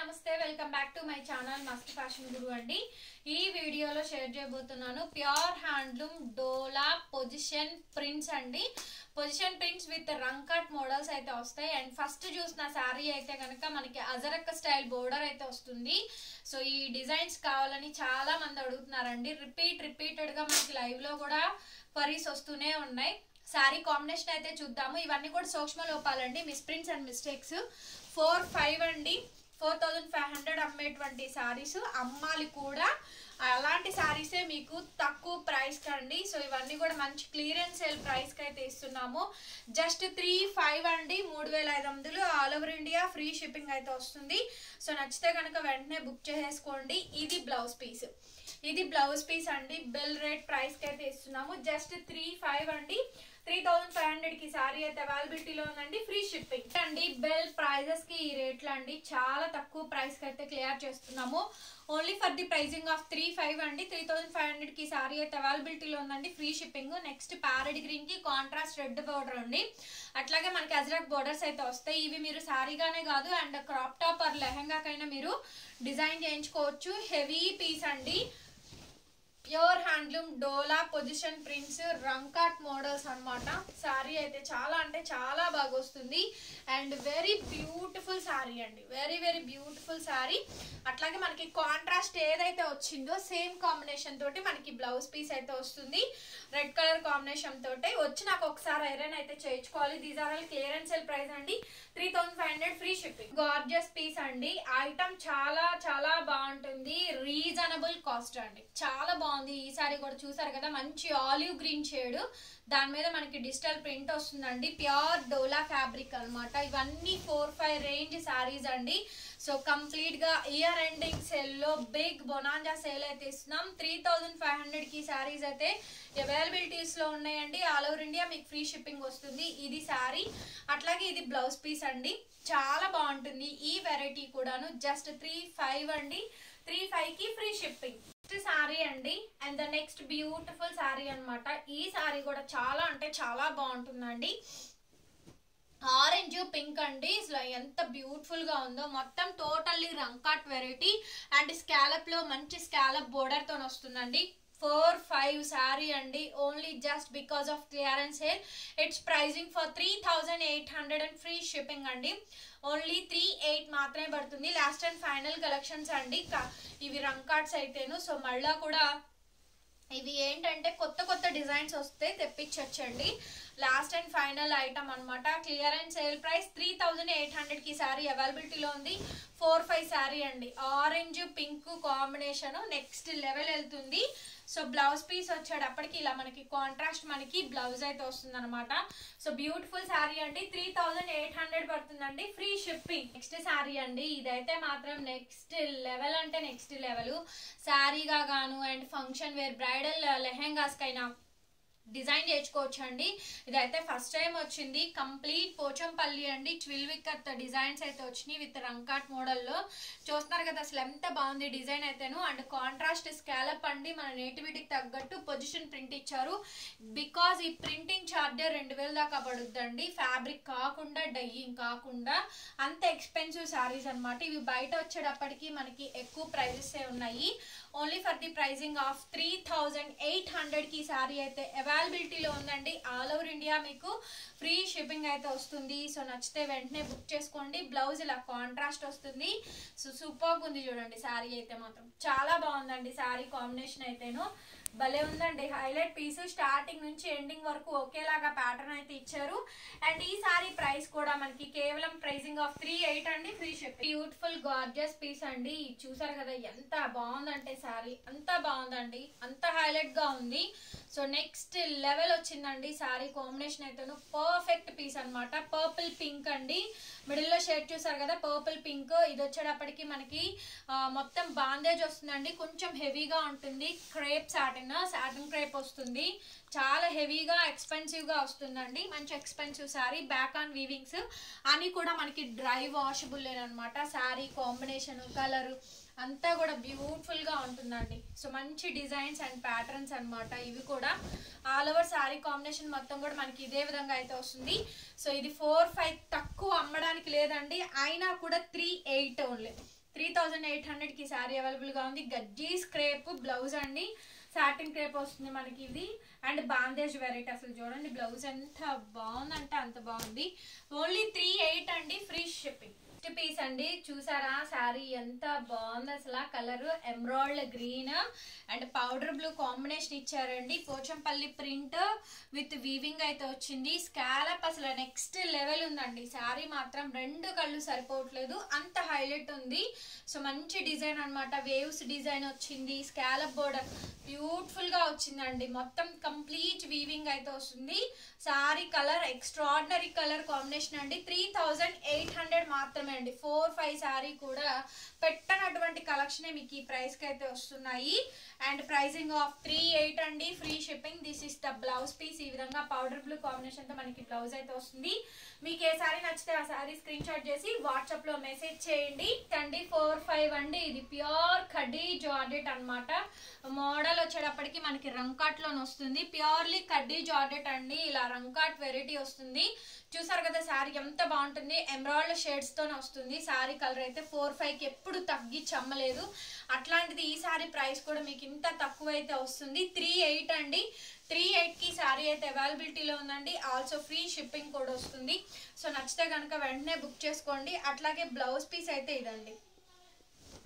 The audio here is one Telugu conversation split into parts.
నమస్తే welcome back to my channel మస్త్ ఫ్యాషన్ గురు అండి. ఈ వీడియోలో షేర్ చేయబోతున్నాను ప్యూర్ హ్యాండ్లూమ్ డోలా పొజిషన్ ప్రింట్స్ అండి. పొజిషన్ ప్రింట్స్ విత్ రంకట్ మోడల్స్ అయితే వస్తాయి. అండ్ ఫస్ట్ చూసిన శారీ అయితే కనుక మనకి అజరక్ స్టైల్ బోర్డర్ అయితే వస్తుంది. సో ఈ డిజైన్స్ కావాలని చాలా మంది అడుగుతున్నారండి. రిపీటెడ్ గా మనకి లైవ్ లో కూడా క్వరీస్ వస్తూనే ఉన్నాయి. శారీ కాంబినేషన్ అయితే చూద్దాము. ఇవన్నీ కూడా సూక్ష్మ లోపాలండి, మిస్ప్రింట్స్ అండ్ మిస్టేక్స్. 4,500 అండి, 4,500 అమ్మేటువంటి శారీస్ అమ్మాలి కూడా. అలాంటి శారీసే మీకు తక్కువ ప్రైస్ కండి. సో ఇవన్నీ కూడా మంచి క్లియరెన్స్ సేల్ ప్రైస్ కి అయితే ఇస్తున్నాము. జస్ట్ 3,500 అండి, 3,500 all over India free shipping అయితే వస్తుంది. సో నచ్చితే కనుక వెంటనే బుక్ చేసేసుకోండి. ఇది బ్లౌజ్ పీస్, ఇది బ్లౌజ్ పీస్ అండి. బిల్ రేట్ ప్రైస్ కి అయితే ఇస్తున్నాము. జస్ట్ 3,500 అండి, 3,500 కి సారీ అయితే అవైలబిలిటీలో ఉందండి. ఫ్రీ షిప్పింగ్ అండి. బెల్ ప్రైజెస్ కి ఈ రేట్లు అండి చాలా తక్కువ ప్రైస్ కి అయితే క్లియర్ చేస్తున్నాము. Only for the pricing of 3,500 అండి. 3,500 కి సారీ అయితే అవైలబిలిటీలో ఉందండి. Free shipping. Next parrot green కి కాంట్రాస్ట్ రెడ్ బోర్డర్ అండి. అట్లాగే మనకి అజ్రక్ బోర్డర్స్ అయితే వస్తాయి. ఇవి మీరు సారీగానే కాదు అండ్ క్రాప్ టాప్ ఆర్ లెహంగాకైనా మీరు డిజైన్ చేయించుకోవచ్చు. హెవీ పీస్ అండి. ప్యూర్ హ్యాండ్లూమ్ డోలా పొజిషన్ ప్రింట్స్ రంకాట్ మోడల్స్ అన్నమాట. సారీ అయితే చాలా అంటే చాలా బాగా వస్తుంది. అండ్ వెరీ బ్యూటిఫుల్ సారీ అండి, వెరీ బ్యూటిఫుల్ సారీ. అట్లాగే మనకి కాంట్రాస్ట్ ఏదైతే వచ్చిందో సేమ్ కాంబినేషన్ తోటి మనకి బ్లౌజ్ పీస్ అయితే వస్తుంది. రెడ్ కలర్ కాంబినేషన్ తోటి వచ్చి నాకు ఒకసారి ఐరన్ అయితే చేయించుకోవాలి. These are all clearance sale price అండి. 3,500 ఫ్రీ షిప్పింగ్. గార్జియస్ పీస్ అండి. ఐటమ్ చాలా చాలా బాగుంటుంది. రీజనబుల్ కాస్ట్ అండి, చాలా బాగుంది. ఈ సారీ కూడా చూసారు కదా, మంచి ఆలివ్ గ్రీన్ షేడ్, దాని మీద మనకి డిజిటల్ ప్రింట్ వస్తుందండి. ప్యూర్ డోలా ఫ్యాబ్రిక్ అనమాట. ఇవన్నీ 4-5 రేంజ్ సారీస్ అండి. సో కంప్లీట్ గా ఇయర్ ఎండింగ్ సేల్ లో బిగ్ బొనాంజా సేల్ అయితే ఇస్తున్నాం. 3,500 కి సారీస్ అయితే అవైలబిలిటీస్ లో ఉన్నాయండి. ఆల్ ఓవర్ ఇండియా మీకు ఫ్రీ షిప్పింగ్ వస్తుంది. ఇది సారీ, అట్లాగే ఇది బ్లౌజ్ పీస్ అండి. చాలా బాగుంటుంది ఈ వెరైటీ కూడాను. జస్ట్ 3,500 అండి, 3,500 కి ఫ్రీ షిప్పింగ్. నెక్స్ట్ సారీ అండి. And the next beautiful sorry అనమాట. ఈ సారీ కూడా చాలా అంటే చాలా బాగుంటుందండి. ఆరెంజ్ పింక్ అండి. అసలు ఎంత బ్యూటిఫుల్ గా ఉందో. మొత్తం టోటల్లీ రంకాట్ వెరైటీ అండ్ స్కాలప్ లో మంచి స్కాలప్ బోర్డర్ తో వస్తుందండి. 4-5 సారీ అండి. Only just because of clearance sale. It's pricing for 3,800 and free shipping అండి. ఓన్లీ 3,800 మాత్రమే పడుతుంది. లాస్ట్ అండ్ ఫైనల్ కలెక్షన్స్ అండి ఇవి రంకాట్స్ అయితేను. సో మళ్ళా కూడా ఇవి ఏంటంటే కొత్త డిజైన్స్ వస్తే తెప్పించండి. లాస్ట్ అండ్ ఫైనల్ ఐటమ్ అనమాట. క్లియరెన్స్ సేల్ ప్రైస్ 3,800 కి సారీ అవైలబిలిటీలో ఉంది. 4-5 సారీ అండి. Orange pink combination next level వెళ్తుంది. సో బ్లౌజ్ పీస్ వచ్చేటప్పటికి ఇలా మనకి కాంట్రాస్ట్ మనకి బ్లౌజ్ అయితే వస్తుంది అనమాట. సో బ్యూటిఫుల్ సారీ అండి. 3,800 పడుతుందండి. Free shipping. నెక్స్ట్ సారీ అండి. ఇదైతే మాత్రం నెక్స్ట్ లెవెల్ అంటే నెక్స్ట్ లెవెల్. సారీగా గాను and function wear bridal lehengas కైనా డిజైన్ చేయించుకోవచ్చు అండి. ఇదైతే ఫస్ట్ టైం వచ్చింది. కంప్లీట్ పోచంపల్లి అండి. 12 వికత్ డిజైన్స్ అయితే వచ్చినాయి విత్ రంకాట్ మోడల్లో. చూస్తున్నారు కదా అసలు ఎంత బాగుంది డిజైన్ అయితేను. అండ్ కాంట్రాస్ట్ స్కాలప్ అండి. మన నేటివిటీకి తగ్గట్టు పొజిషన్ ప్రింట్ ఇచ్చారు. బికాజ్ ఈ ప్రింటింగ్ చార్జర్ 2,000 దాకా పడుద్దండి. ఫ్యాబ్రిక్ కాకుండా డైయింగ్ కాకుండా అంత ఎక్స్పెన్సివ్ సారీస్ అనమాట. ఇవి బయట వచ్చేటప్పటికి మనకి ఎక్కువ ప్రైజెస్ ఉన్నాయి. Only for the pricing of 3,800 కి సారీ అయితే అవైలబిలిటీలో ఉందండి. ఆల్ ఓవర్ ఇండియా మీకు ఫ్రీ షిప్పింగ్ అయితే వస్తుంది. సో నచ్చితే వెంటనే బుక్ చేసుకోండి. బ్లౌజ్ ఇలా కాంట్రాస్ట్ వస్తుంది. సో సూపర్ ఉంది చూడండి. సారీ అయితే మాత్రం చాలా బాగుందండి. సారీ కాంబినేషన్ అయితేను భలే ఉందండి. హైలైట్ పీస్ స్టార్టింగ్ నుంచి ఎండింగ్ వరకు ఒకేలాగా ప్యాటర్న్ అయితే ఇచ్చారు. అండ్ ఈ సారీ ప్రైస్ కూడా మనకి కేవలం ప్రైజింగ్ ఆఫ్ 3,800 అండి. Free shipping. Beautiful gorgeous piece అండి. చూసారు కదా ఎంత బాగుందంటే సారీ, అంత బాగుందండి, అంత హైలైట్ గా ఉంది. సో నెక్స్ట్ లెవెల్ వచ్చిందండి. సారీ కాంబినేషన్ అయితేను పర్ఫెక్ట్ పీస్ అనమాట. పర్పుల్ పింక్ అండి. మిడిల్ లో షేడ్ చూసారు కదా, పర్పుల్ పింక్. ఇది వచ్చేటప్పటికి మనకి మొత్తం బాందేజ్ వస్తుందండి. కొంచెం హెవీగా ఉంటుంది. క్రేప్ సాటిన్ క్రేప్ వస్తుంది. చాలా హెవీగా ఎక్స్పెన్సివ్ గా వస్తుందండి. మంచి ఎక్స్పెన్సివ్ సారీ. బ్యాక్ ఆన్ వీవింగ్స్ అని కూడా మనకి డ్రై వాషబుల్ అనమాట. సారీ కాంబినేషన్ కలర్ అంతా కూడా బ్యూటిఫుల్ గా ఉంటుందండి. సో మంచి డిజైన్స్ అండ్ ప్యాటర్న్స్ అనమాట. ఇవి కూడా ఆల్ ఓవర్ సారీ కాంబినేషన్ మొత్తం కూడా మనకి ఇదే విధంగా అయితే వస్తుంది. సో ఇది 4-5 తక్కువ అమ్మడానికి లేదండి. అయినా కూడా 3,800 ఓన్లీ. 3800కి శారీ అవైలబుల్గా ఉంది. గజ్జీస్ క్రేప్ బ్లౌజ్ అండి, సాటిన్ క్రేప్ వస్తుంది మనకి ఇది. అండ్ బాందేజ్ వెరైటీ అసలు చూడండి బ్లౌజ్ ఎంత బాగుందంటే అంత బాగుంది. ఓన్లీ 38 అండి, ఫ్రీ షిప్పింగ్. పీస్ అండి, చూసారా శారీ ఎంత బాగుంది అసలు. Colour emerald green and powder blue combination ఇచ్చారండి. పోచంపల్లి ప్రింట్ విత్ వీవింగ్ అయితే వచ్చింది. స్కాలప్ అసలు నెక్స్ట్ లెవెల్ ఉందండి. శారీ మాత్రం రెండు కళ్ళు సరిపోవట్లేదు, అంత హైలైట్ ఉంది. సో మంచి డిజైన్ అనమాట, వేవ్స్ డిజైన్ వచ్చింది. స్కాలప్ బోర్డర్ బ్యూటిఫుల్ గా వచ్చిందండి. మొత్తం కంప్లీట్ వీవింగ్ అయితే వస్తుంది. Sari colour extraordinary colour combination అండి. 3800 మాత్రమే అండి. 4-5 శారీ కూడా పెట్టనటువంటి కలెక్షన్ మీకు ఈ ప్రైస్ కి అయితే వస్తున్నాయి. అండ్ ప్రైసింగ్ ఆఫ్ 38 అండి, free shipping. This is the blouse piece. ఈ విధంగా పౌడర్ బ్లూ కాంబినేషన్ తో మనకి బ్లౌజ్ అయితే వస్తుంది. మీకు ఏ శారీ నచ్చితే ఆ శారీ స్క్రీన్ షాట్ చేసి వాట్సాప్ లో మెసేజ్ చేయండి. 4-5 అండి. ఇది ప్యూర్ కడ్డీ జార్జెట్ అన్నమాట. మోడల్ వచ్చేటప్పటికి మనకి రంకాట్ లోనే వస్తుంది. ప్యూర్లీ కడ్డీ జార్జెట్ అండి, ఇలా రంకాట్ వెరైటీ వస్తుంది. చూసారు కదా శారీ ఎంత బాగుంటుంది, ఎమరాల్డ్ షేడ్స్ తోనే వస్తుంది. శారీ కలర్ అయితే 4-5కి ఎప్పుడు తగ్గించి అమ్మలేదు. అట్లాంటిది ఈ శారీ ప్రైస్ కూడా మీకు ఇంత తక్కువ అయితే వస్తుంది. 38 అండి. 38కి శారీ అయితే అవైలబిలిటీలో ఉందండి. ఆల్సో ఫ్రీ షిప్పింగ్ కూడా వస్తుంది. సో నచ్చితే కనుక వెంటనే బుక్ చేసుకోండి. అట్లాగే బ్లౌజ్ పీస్ అయితే ఇదండి,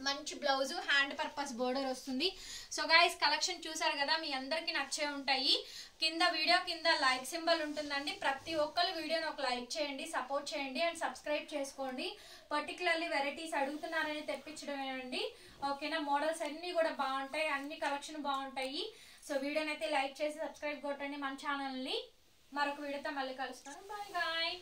మంచి బ్లౌజ్, హ్యాండ్ పర్పస్ బోర్డర్ వస్తుంది. సో గైస్ కలెక్షన్ చూసారు కదా, మీ అందరికి నచ్చే ఉంటాయి. కింద వీడియో కింద లైక్ సింబల్ ఉంటుందండి. ప్రతి ఒక్కరు వీడియోని ఒక లైక్ చేయండి, సపోర్ట్ చేయండి అండ్ సబ్స్క్రైబ్ చేసుకోండి. పర్టికులర్లీ వెరైటీస్ అడుగుతున్నారని తెప్పించడమేనండి. ఓకేనా, మోడల్స్ అన్ని కూడా బాగుంటాయి, అన్ని కలెక్షన్ బాగుంటాయి. సో వీడియోని అయితే లైక్ చేసి సబ్స్క్రైబ్ కొట్టండి మన ఛానల్ని. మరొక వీడియోతో మళ్ళీ కలుస్తాను. Bye bye.